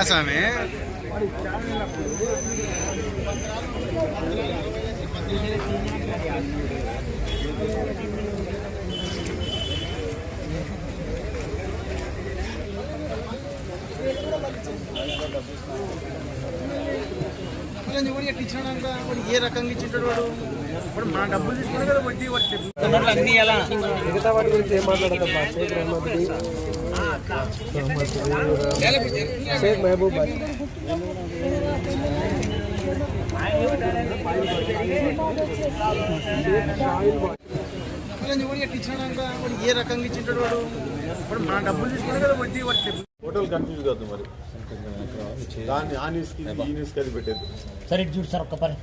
స్వామి ఇచ్చినాక ఏ రకంగా ఇచ్చింటాడు వాడు ఇప్పుడు మన డబ్బులు తీసుకునే కదా వడ్డీ వచ్చి మిగతా వాటి గురించి ఏం మాట్లాడతాం షేక్ మహబూబ్ ఇచ్చినాక ఏ రకంగా ఇచ్చింటాడు వాడు ఇప్పుడు మన డబ్బులు తీసుకునే కదా వడ్డీ వచ్చి టోటల్ కన్ఫ్యూజ్ కాదు మరి దాన్ని ఆ న్యూస్కి ఈ న్యూస్కి అది పెట్టేది సరే చూడు సార్ ఒక్క పని